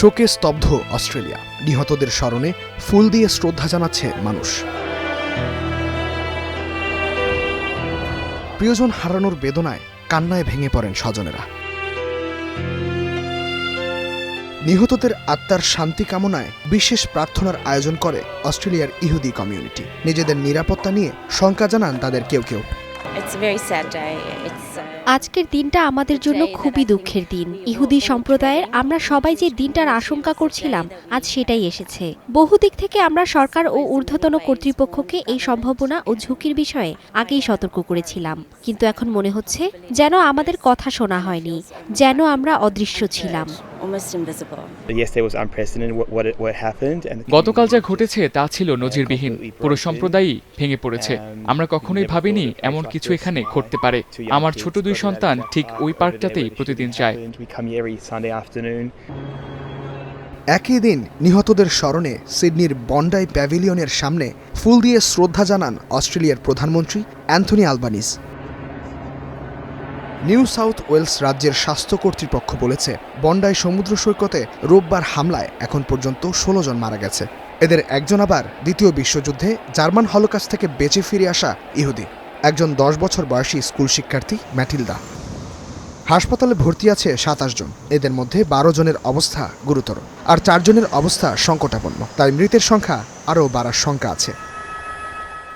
শোকে স্তব্ধ অস্ট্রেলিয়া। নিহতদের স্মরণে ফুল দিয়ে শ্রদ্ধা জানাচ্ছে মানুষ। প্রিয়জন হারানোর বেদনায় কান্নায় ভেঙে পড়েন স্বজনেরা। নিহতদের আত্মার শান্তি কামনায় বিশেষ প্রার্থনার আয়োজন করে অস্ট্রেলিয়ার ইহুদি কমিউনিটি। নিজেদের নিরাপত্তা নিয়ে শঙ্কা জানান তাদের কেউ কেউ। আজকের দিনটা আমাদের জন্য খুবই দুঃখের দিন। ইহুদি সম্প্রদায়ের আমরা সবাই যে দিনটার আশঙ্কা করছিলাম, আজ সেটাই এসেছে। বহুদিক থেকে আমরা সরকার ও ঊর্ধ্বতন কর্তৃপক্ষকে এই সম্ভাবনা ও ঝুঁকির বিষয়ে আগেই সতর্ক করেছিলাম, কিন্তু এখন মনে হচ্ছে যেন আমাদের কথা শোনা হয়নি, যেন আমরা অদৃশ্য ছিলাম। গতকাল যা ঘটেছে তা ছিল নজিরবিহীন। পুরো সম্প্রদায়ই ভেঙে পড়েছে। আমরা কখনোই ভাবিনি এমন কিছু এখানে ঘটতে পারে। আমার ছোট 2 সন্তান ঠিক ওই পার্কটাতেই প্রতিদিন যায়। একই দিন নিহতদের স্মরণে সিডনির বন্ডাই প্যাভিলিয়নের সামনে ফুল দিয়ে শ্রদ্ধা জানান অস্ট্রেলিয়ার প্রধানমন্ত্রী Anthony Albanese. New South Wales রাজ্যের স্বাস্থ্য কর্তৃপক্ষ বলেছে, বন্ডাই সমুদ্র সৈকতে রোববার হামলায় এখন পর্যন্ত 16 জন মারা গেছে। এদের একজন আবার দ্বিতীয় বিশ্বযুদ্ধে জার্মান হলোকস্ট থেকে বেঁচে ফিরে আসা ইহুদি। একজন 10 বছর বয়সী স্কুল শিক্ষার্থী ম্যাটিলডা। হাসপাতালে ভর্তি আছে 27 জন। এদের মধ্যে 12 জনের অবস্থা গুরুতর, আর 4 জনের অবস্থা সংকটাপন্ন। তাই মৃতের সংখ্যা আরও বাড়ার শঙ্কা আছে।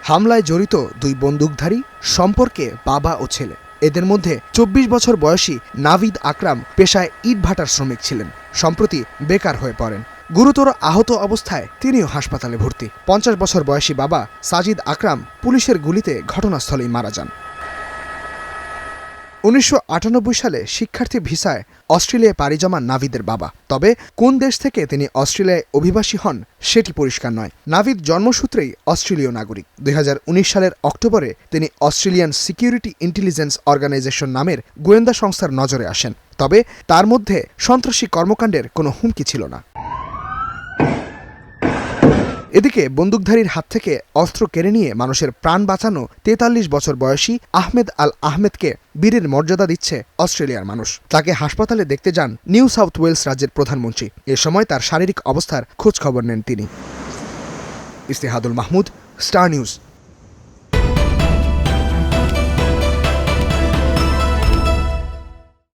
হামলায় জড়িত 2 বন্দুকধারী সম্পর্কে বাবা ও ছেলে। এদের মধ্যে 24 বছর বয়সী নাভিদ আকরাম পেশায় ইটভাটার শ্রমিক ছিলেন। সম্প্রতি বেকার হয়ে পড়েন। গুরুতর আহত অবস্থায় তিনিও হাসপাতালে ভর্তি। 50 বছর বয়সী বাবা সাজিদ আকরাম পুলিশের গুলিতে ঘটনাস্থলেই মারা যান। 1998 সালে শিক্ষার্থী ভিসায় অস্ট্রেলিয়ায় পাড়ি জমান নাভিদের বাবা। তবে কোন দেশ থেকে তিনি অস্ট্রেলিয়ায় অভিবাসী হন সেটি পরিষ্কার নয়। নাভিদ জন্মসূত্রেই অস্ট্রেলীয় নাগরিক। 2019 সালের অক্টোবরে তিনি অস্ট্রেলিয়ান সিকিউরিটি ইন্টেলিজেন্স অর্গানাইজেশন নামের গোয়েন্দা সংস্থার নজরে আসেন। তবে তার মধ্যে সন্ত্রাসী কর্মকাণ্ডের কোনো হুমকি ছিল না। এদিকে বন্দুকধারীর হাত থেকে অস্ত্র কেড়ে নিয়ে মানুষের প্রাণ বাঁচানো 43 বছর বয়সী আহমেদ আল আহমেদকে বীরের মর্যাদা দিচ্ছে অস্ট্রেলিয়ার মানুষ। তাকে হাসপাতালে দেখতে যান নিউ সাউথ ওয়েলস রাজ্যের প্রধানমন্ত্রী। এ সময় তার শারীরিক অবস্থার খোঁজ খবর নেন তিনি। ইস্তেহাদুল মাহমুদ, স্টার নিউজ।